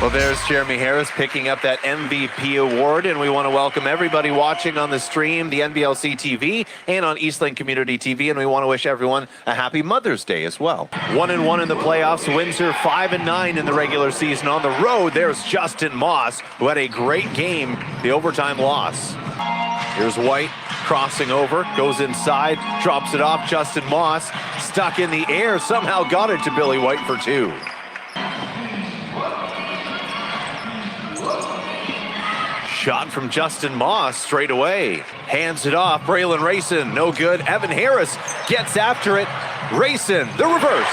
Well, there's Jeremy Harris picking up that MVP award, and we want to welcome everybody watching on the stream, the NBLC TV, and on Eastlink Community TV, and we want to wish everyone a happy Mother's Day as well. 1-1 in the playoffs, Windsor 5-9 in the regular season. On the road, there's Justin Moss, who had a great game, the overtime loss. Here's White crossing over, goes inside, drops it off. Justin Moss stuck in the air, somehow got it to Billy White for two. Shot from Justin Moss straight away. Hands it off. Braylon Rayson, no good. Evan Harris gets after it. Rayson, the reverse.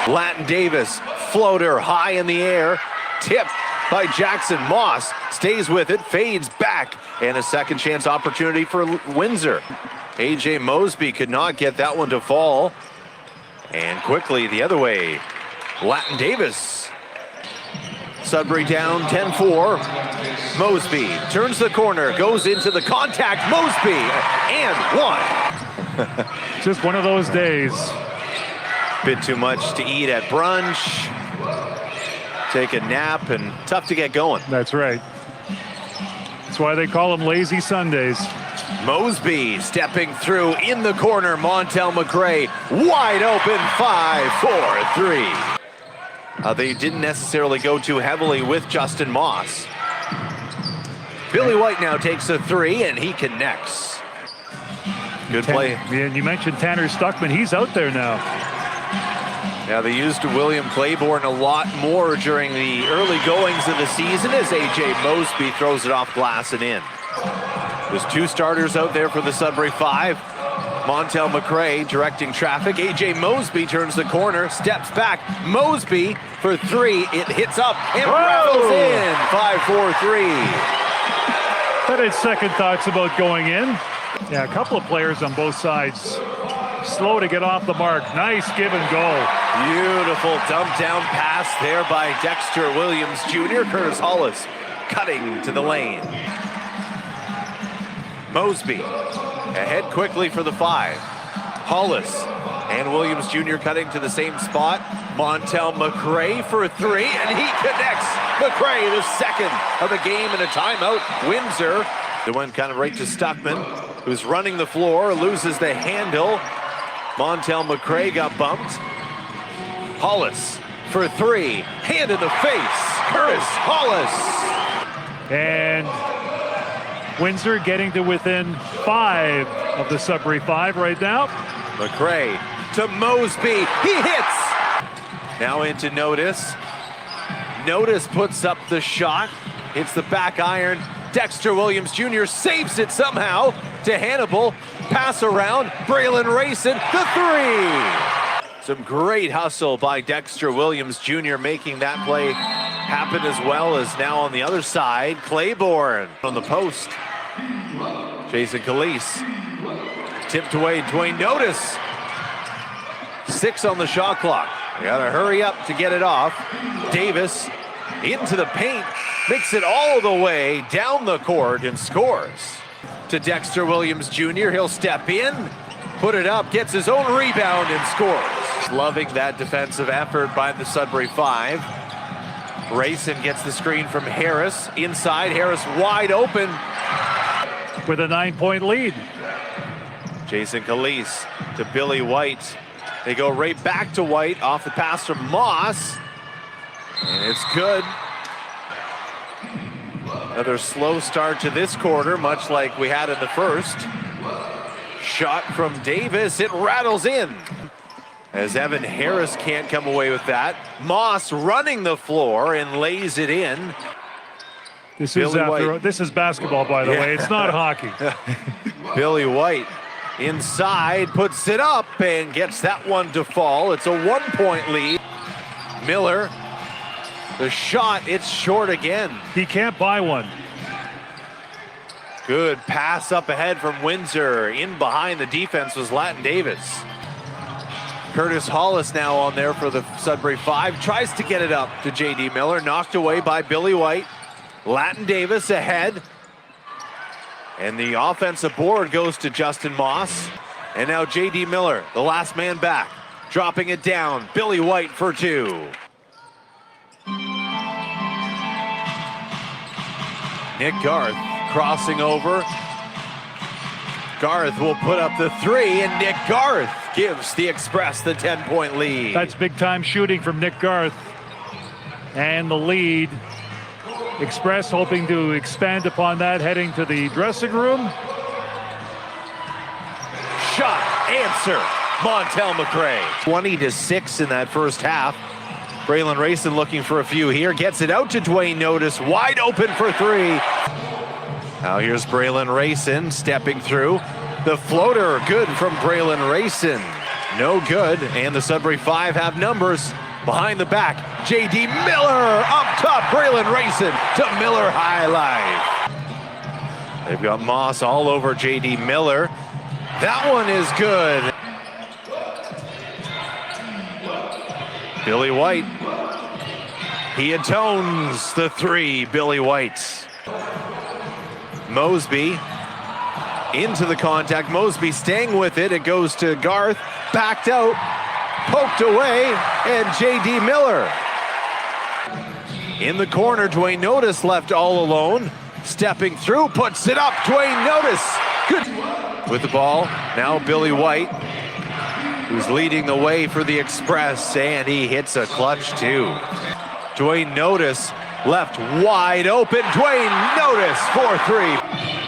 Latin Davis, floater high in the air. Tipped by Jackson. Moss stays with it, fades back. And a second chance opportunity for Windsor. AJ Mosby could not get that one to fall. And quickly the other way. Latin Davis. Sudbury down 10-4. Mosby turns the corner, goes into the contact. Mosby, and one. Just one of those days. Bit too much to eat at brunch. Take a nap, and tough to get going. That's right. That's why they call them lazy Sundays. Mosby stepping through in the corner. Montel McRae wide open, 5-4-3. They didn't necessarily go too heavily with Justin Moss. Billy White now takes a three, and he connects. Good play. And you mentioned Tanner Stuckman. He's out there now. Yeah, they used William Claiborne a lot more during the early goings of the season as A.J. Mosby throws it off glass and in. There's two starters out there for the Sudbury Five. Montel McRae directing traffic. A.J. Mosby turns the corner, steps back. Mosby for three. It hits up and rattles in. 5-4-3. That had second thoughts about going in. Yeah, a couple of players on both sides. Slow to get off the mark. Nice give and go. Beautiful dump down pass there by Dexter Williams Jr. Curtis Hollis cutting to the lane. Mosby ahead quickly for the five. Hollis and Williams Jr. cutting to the same spot. Montel McRae for three, and he connects. McRae, the second of the game, and a timeout. Windsor, the one kind of right to Stuckman, who's running the floor, loses the handle. Montel McRae got bumped. Hollis for three, hand in the face. Curtis Hollis. And Windsor getting to within 5 of the Sudbury 5 right now. McRae to Mosby. He hits. Now into Notice. Notice puts up the shot. Hits the back iron. Dexter Williams Jr. saves it somehow to Hannibal. Pass around. Braylon Rayson, the three. Some great hustle by Dexter Williams Jr. making that play happen, as well as now on the other side, Claiborne on the post. Jason Calise tipped away. Dwayne Notice. 6 on the shot clock. You gotta hurry up to get it off. Davis into the paint, makes it all the way down the court and scores. To Dexter Williams Jr. He'll step in, put it up, gets his own rebound and scores. Loving that defensive effort by the Sudbury Five. Rayson gets the screen from Harris. Inside, Harris wide open. With a 9-point lead. Jason Calise to Billy White. They go right back to White off the pass from Moss. And it's good. Another slow start to this quarter, much like we had in the first. Shot from Davis, it rattles in. As Evan Harris can't come away with that. Moss running the floor and lays it in. This is basketball, by the way. It's not hockey. Billy White inside, puts it up and gets that one to fall. It's a 1-point lead. Miller, the shot, it's short again. He can't buy one. Good pass up ahead from Windsor. In behind the defense was Latin Davis. Curtis Hollis now on there for the Sudbury Five. Tries to get it up to J.D. Miller. Knocked away by Billy White. Latin Davis ahead. And the offensive board goes to Justin Moss. And now J.D. Miller, the last man back. Dropping it down. Billy White for two. Nick Garth crossing over. Garth will put up the three, and Nick Garth gives the Express the 10-point lead. That's big-time shooting from Nick Garth. And the lead. Express hoping to expand upon that, heading to the dressing room. Shot, answer, Montel McRae. 20-6 in that first half. Braylon Rayson looking for a few here, gets it out to Dwayne Notice, wide open for three. Now here's Braylon Rayson stepping through. The floater, good from Braylon Rayson. No good, and the Sudbury Five have numbers. Behind the back, J.D. Miller up top, Braylon Rayson to Miller highlight. They've got Moss all over J.D. Miller. That one is good. Billy White. He atones the three, Billy White. Mosby into the contact. Mosby staying with it. It goes to Garth. Backed out. Poked away. And J.D. Miller. In the corner, Dwayne Notice left all alone. Stepping through. Puts it up. Dwayne Notice. Good. With the ball. Now Billy White, who's leading the way for the Express. And he hits a clutch too. Dwayne Notice left wide open. Dwayne Notice for three.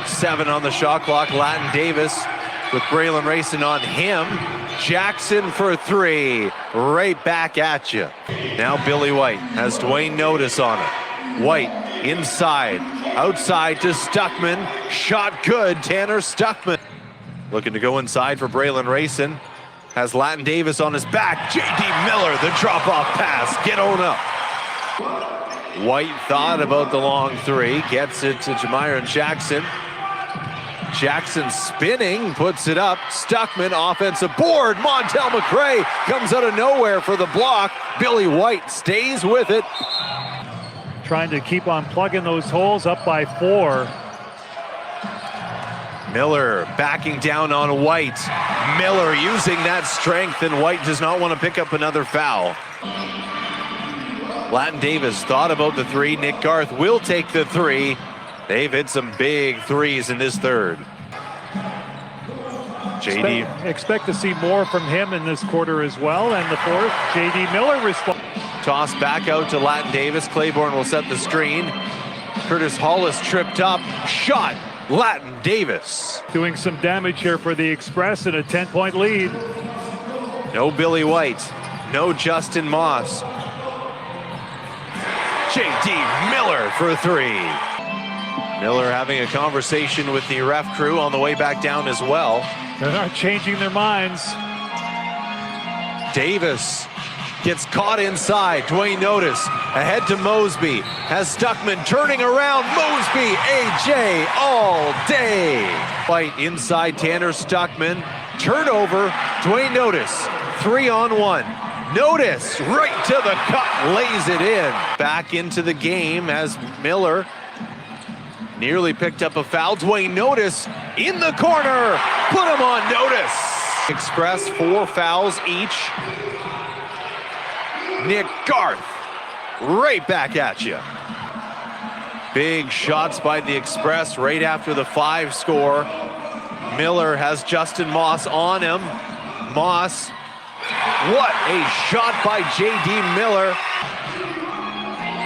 7 on the shot clock. Latin Davis with Braylon Rayson on him. Jackson for three. Right back at you. Now Billy White has Dwayne Notice on it. White inside. Outside to Stuckman. Shot good. Tanner Stuckman. Looking to go inside for Braylon Rayson. Has Latin Davis on his back. J.D. Miller, the drop-off pass. Get on up. White thought about the long three, gets it to Jamiron Jackson. Jackson spinning, puts it up. Stuckman, offensive board. Montel McRae comes out of nowhere for the block. Billy White stays with it. Trying to keep on plugging those holes, up by 4. Miller backing down on White. Miller using that strength, and White does not want to pick up another foul. Latin Davis thought about the three. Nick Garth will take the three. They've hit some big threes in this third. J.D. Expect to see more from him in this quarter as well. And the fourth, J.D. Miller responds. Toss back out to Latin Davis. Claiborne will set the screen. Curtis Hollis tripped up. Shot. Latin Davis. Doing some damage here for the Express in a 10-point lead. No Billy White. No Justin Moss. J.D. Miller for three. Miller having a conversation with the ref crew on the way back down as well. They're not changing their minds. Davis gets caught inside. Dwayne Notice ahead to Mosby. Has Stuckman turning around. Mosby, AJ all day. White inside Tanner Stuckman. Turnover. Dwayne Notice. 3-on-1. Notice right to the cup, lays it in. Back into the game as Miller nearly picked up a foul. Dwayne Notice in the corner, put him on notice. Express 4 fouls each. Nick Garth right back at you. Big shots by the Express right after the 5 score. Miller has Justin Moss on him. Moss. What a shot by J.D. Miller.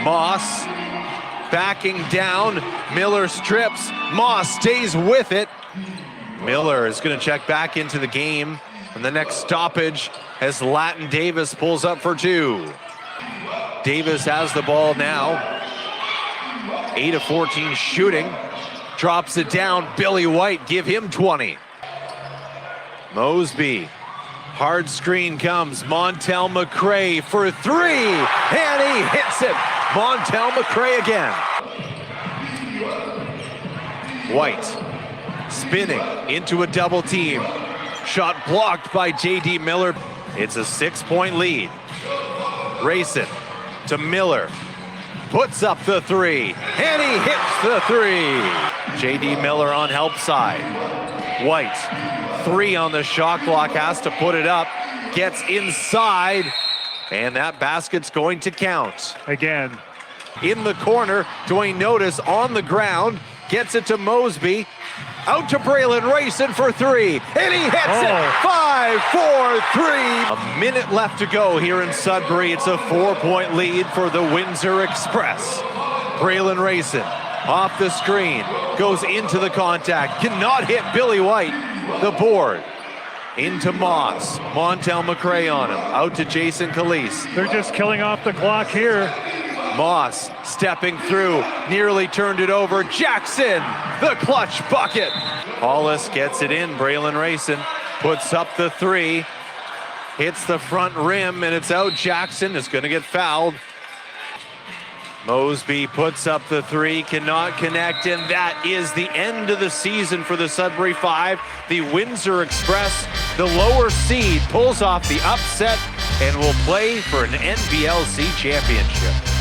Moss backing down. Miller strips. Moss stays with it. Miller is going to check back into the game. And the next stoppage as Latin Davis pulls up for 2. Davis has the ball now. 8 of 14 shooting. Drops it down. Billy White, give him 20. Mosby. Hard screen comes. Montel McRae for 3. And he hits it. Montel McRae again. White spinning into a double team. Shot blocked by J.D. Miller. It's a 6-point lead. Rayson to Miller. Puts up the 3. And he hits the 3. J.D. Miller on help side. White. 3 on the shot clock, has to put it up, gets inside, and that basket's going to count. Again, In the corner, Dwayne Notice on the ground, gets it to Mosby. Out to Braylon Rayson for three, and he hits it. 5-4-3. A minute left to go here in Sudbury. It's a 4-point lead for the Windsor Express. Braylon Rayson off the screen, goes into the contact, cannot hit Billy White. The board into Moss. Montel McRae on him. Out to Jason Calise. They're just killing off the clock here. Moss stepping through, nearly turned it over. Jackson, the clutch bucket. Hollis gets it in. Braylon Rayson puts up the three, hits the front rim, and it's out. Jackson is going to get fouled. Mosby puts up the three, cannot connect, and that is the end of the season for the Sudbury Five. The Windsor Express, the lower seed, pulls off the upset and will play for an NBLC championship.